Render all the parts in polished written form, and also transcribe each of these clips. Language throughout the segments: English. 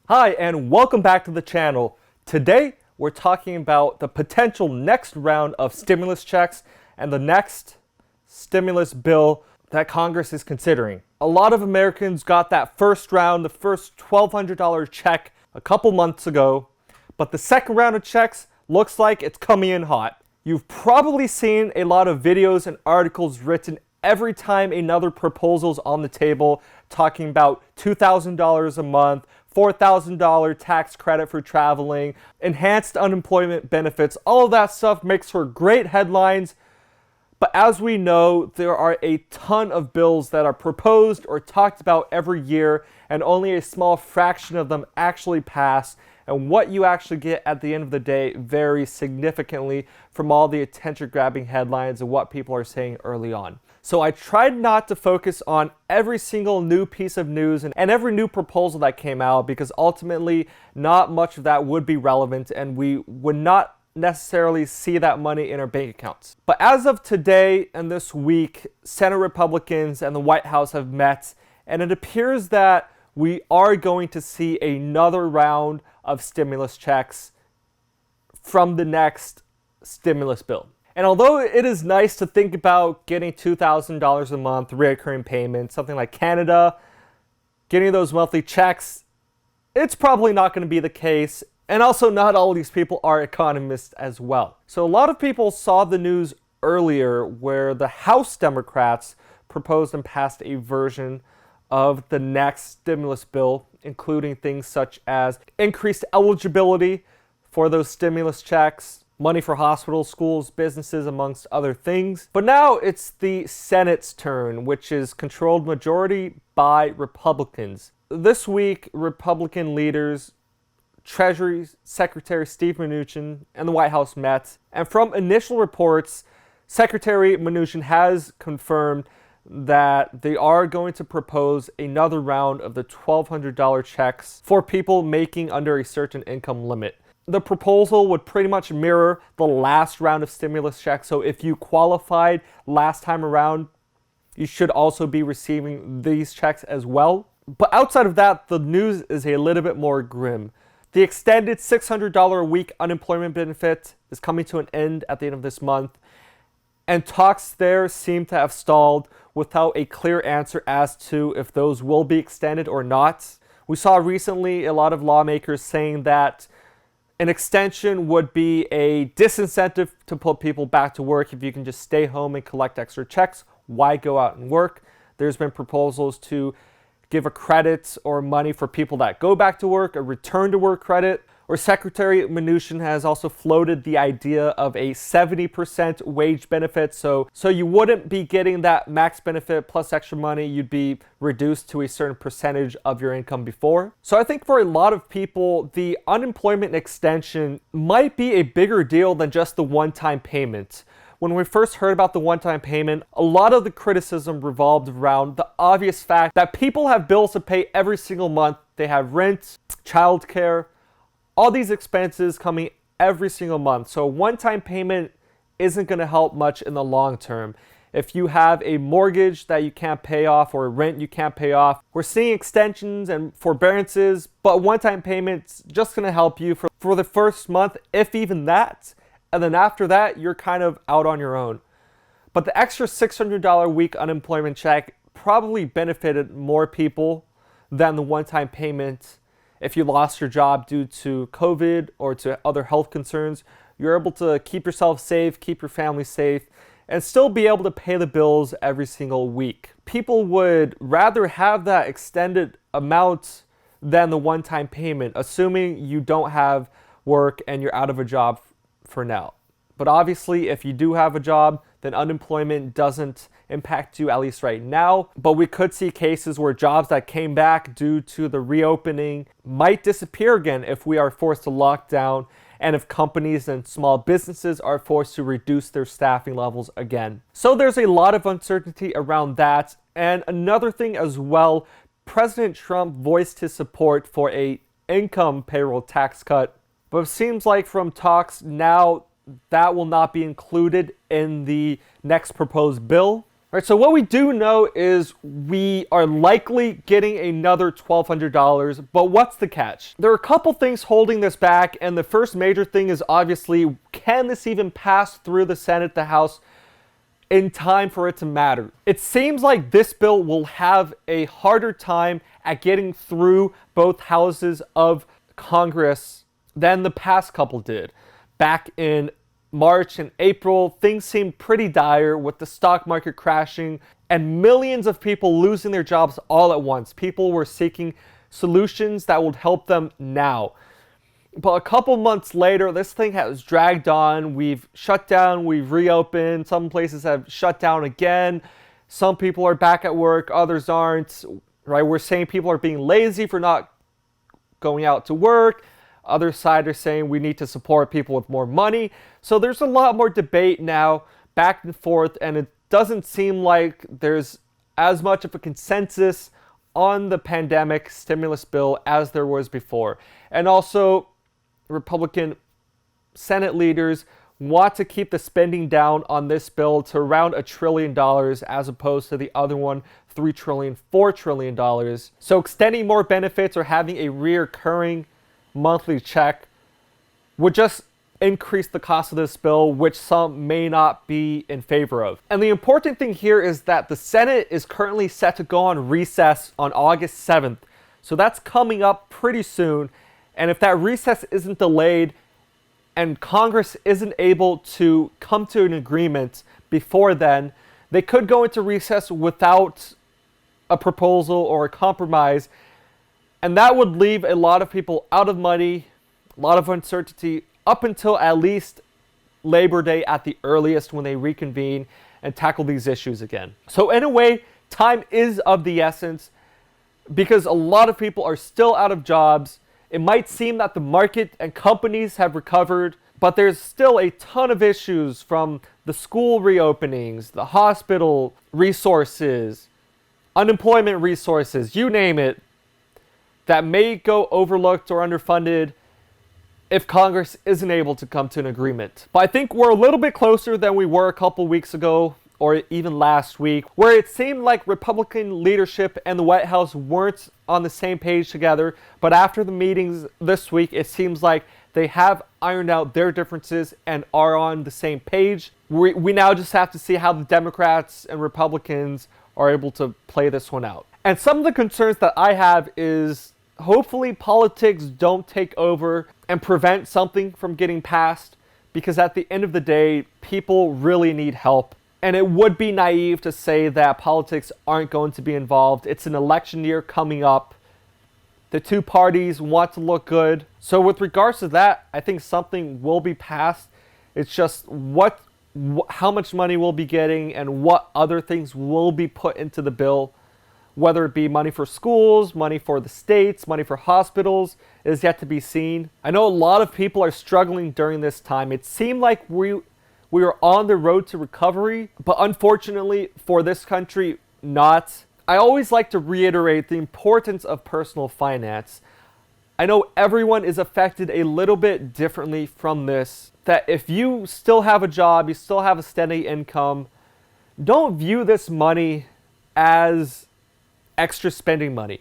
Hi, and welcome back to the channel. Today, we're talking about the potential next round of stimulus checks and the next stimulus bill that Congress is considering. A lot of Americans got that first round, the first $1,200 check a couple months ago, but the second round of checks looks like it's coming in hot. You've probably seen a lot of videos and articles written every time another proposal's on the table talking about $2,000 a month, $4,000 tax credit for traveling, enhanced unemployment benefits. All of that stuff makes for great headlines. But as we know, there are a ton of bills that are proposed or talked about every year, and only a small fraction of them actually pass. And what you actually get at the end of the day varies significantly from all the attention-grabbing headlines and what people are saying early on. So I tried not to focus on every single new piece of news and every new proposal that came out, because ultimately not much of that would be relevant and we would not necessarily see that money in our bank accounts. But as of today and this week, Senate Republicans and the White House have met, and it appears that we are going to see another round of stimulus checks from the next stimulus bill. And although it is nice to think about getting $2,000 a month recurring payments, something like Canada, getting those monthly checks, it's probably not going to be the case. And also, not all of these people are economists as well. So a lot of people saw the news earlier where the House Democrats proposed and passed a version of the next stimulus bill, including things such as increased eligibility for those stimulus checks, money for hospitals, schools, businesses, amongst other things. But now it's the Senate's turn, which is controlled majority by Republicans. This week, Republican leaders, Treasury Secretary Steven Munchin, and the White House met. And from initial reports, Secretary Mnuchin has confirmed that they are going to propose another round of the $1,200 checks for people making under a certain income limit. The proposal would pretty much mirror the last round of stimulus checks. So if you qualified last time around, you should also be receiving these checks as well. But outside of that, the news is a little bit more grim. The extended $600 a week unemployment benefit is coming to an end at the end of this month, and talks there seem to have stalled without a clear answer as to if those will be extended or not. We saw recently a lot of lawmakers saying that an extension would be a disincentive to put people back to work. If you can just stay home and collect extra checks, why go out and work? There's been proposals to give a credit or money for people that go back to work, a return to work credit. Or Secretary Mnuchin has also floated the idea of a 70% wage benefit. So you wouldn't be getting that max benefit plus extra money. You'd be reduced to a certain percentage of your income before. So I think for a lot of people, the unemployment extension might be a bigger deal than just the one-time payment. When we first heard about the one-time payment, a lot of the criticism revolved around the obvious fact that people have bills to pay every single month. They have rent, childcare, all these expenses coming every single month. So a one-time payment isn't going to help much in the long term. If you have a mortgage that you can't pay off or rent you can't pay off, we're seeing extensions and forbearances, but one-time payments just going to help you for the first month, if even that. And then after that, you're kind of out on your own. But the extra $600 a week unemployment check probably benefited more people than the one-time payment. If you lost your job due to COVID or to other health concerns, you're able to keep yourself safe, keep your family safe, and still be able to pay the bills every single week. People would rather have that extended amount than the one-time payment, assuming you don't have work and you're out of a job for now. But obviously, if you do have a job, then unemployment doesn't impact you, at least right now. But we could see cases where jobs that came back due to the reopening might disappear again if we are forced to lock down, and if companies and small businesses are forced to reduce their staffing levels again. So there's a lot of uncertainty around that. And another thing as well, President Trump voiced his support for a income payroll tax cut. But it seems like from talks now that will not be included in the next proposed bill. All right, so what we do know is we are likely getting another $1,200, but what's the catch? There are a couple things holding this back, and the first major thing is obviously, can this even pass through the Senate, the House, in time for it to matter? It seems like this bill will have a harder time at getting through both houses of Congress than the past couple did. Back in March and April, things seemed pretty dire with the stock market crashing and millions of people losing their jobs all at once. People were seeking solutions that would help them now. But a couple months later, this thing has dragged on. We've shut down, we've reopened. Some places have shut down again. Some people are back at work, others aren't. Right? We're saying people are being lazy for not going out to work. Other side are saying we need to support people with more money. So there's a lot more debate now, back and forth, and it doesn't seem like there's as much of a consensus on the pandemic stimulus bill as there was before. And also, Republican Senate leaders want to keep the spending down on this bill to around $1 trillion as opposed to the other one, $3 trillion, $4 trillion. So extending more benefits or having a recurring monthly check would just increase the cost of this bill, which some may not be in favor of. And the important thing here is that the Senate is currently set to go on recess on August 7th. So that's coming up pretty soon. And if that recess isn't delayed and Congress isn't able to come to an agreement before then, they could go into recess without a proposal or a compromise. And that would leave a lot of people out of money, a lot of uncertainty up until at least Labor Day at the earliest when they reconvene and tackle these issues again. So in a way, time is of the essence because a lot of people are still out of jobs. It might seem that the market and companies have recovered, but there's still a ton of issues from the school reopenings, the hospital resources, unemployment resources, you name it, that may go overlooked or underfunded if Congress isn't able to come to an agreement. But I think we're a little bit closer than we were a couple weeks ago or even last week, where it seemed like Republican leadership and the White House weren't on the same page together. But after the meetings this week, it seems like they have ironed out their differences and are on the same page. We now just have to see how the Democrats and Republicans are able to play this one out. And some of the concerns that I have is hopefully politics don't take over and prevent something from getting passed, because at the end of the day, people really need help. And it would be naive to say that politics aren't going to be involved. It's an election year coming up. The two parties want to look good. So with regards to that, I think something will be passed. It's just how much money we'll be getting and what other things will be put into the bill. Whether it be money for schools, money for the states, money for hospitals, is yet to be seen. I know a lot of people are struggling during this time. It seemed like we are on the road to recovery, but unfortunately for this country, not. I always like to reiterate the importance of personal finance. I know everyone is affected a little bit differently from this, that if you still have a job, you still have a steady income, don't view this money as extra spending money.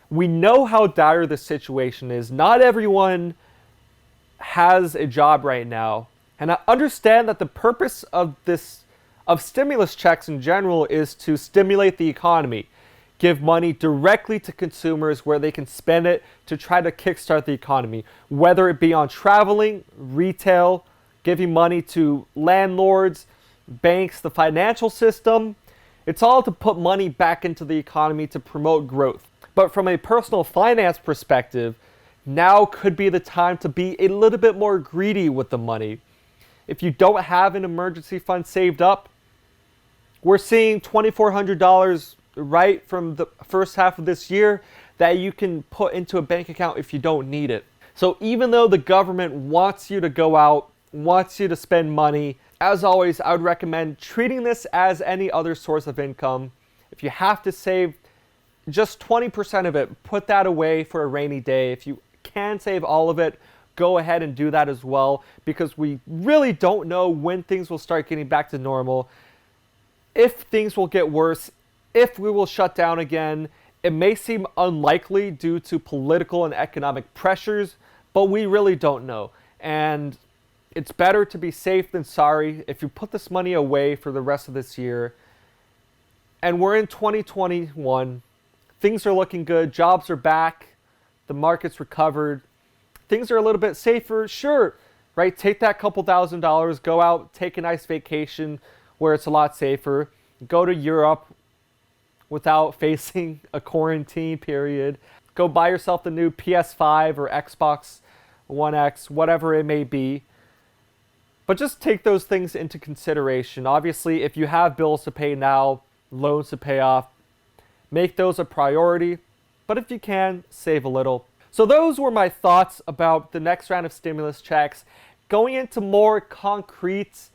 We know how dire the situation is. Not everyone has a job right now. And I understand that the purpose of stimulus checks in general is to stimulate the economy, give money directly to consumers where they can spend it to try to kickstart the economy, whether it be on traveling, retail, giving money to landlords, banks, the financial system. It's all to put money back into the economy to promote growth. But from a personal finance perspective, now could be the time to be a little bit more greedy with the money. If you don't have an emergency fund saved up, we're seeing $2,400 right from the first half of this year that you can put into a bank account if you don't need it. So even though the government wants you to go out, wants you to spend money, as always, I would recommend treating this as any other source of income. If you have to save just 20% of it, put that away for a rainy day. If you can save all of it, go ahead and do that as well, because we really don't know when things will start getting back to normal. if things will get worse, if we will shut down again. It may seem unlikely due to political and economic pressures, but we really don't know. And it's better to be safe than sorry. If you put this money away for the rest of this year, and we're in 2021, things are looking good, jobs are back, the market's recovered, things are a little bit safer, sure, right? Take that couple $1,000s, go out, take a nice vacation where it's a lot safer, go to Europe without facing a quarantine period, go buy yourself the new PS5 or Xbox One X, whatever it may be. But just take those things into consideration. Obviously, if you have bills to pay now, loans to pay off, make those a priority. But if you can, save a little. So those were my thoughts about the next round of stimulus checks. Going into more concrete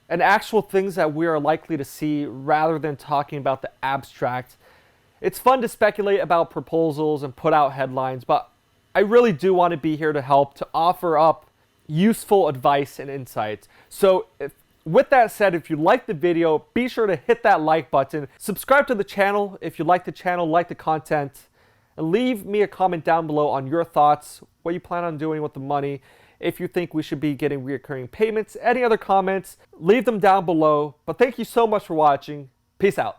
and actual things that we are likely to see rather than talking about the abstract. It's fun to speculate about proposals and put out headlines, but I really do want to be here to help, to offer up useful advice and insights. So with that said, if you like the video, be sure to hit that like button. Subscribe to the channel if you like the channel, like the content, and leave me a comment down below on your thoughts, what you plan on doing with the money. If you think we should be getting recurring payments, any other comments, leave them down below. But thank you so much for watching. Peace out.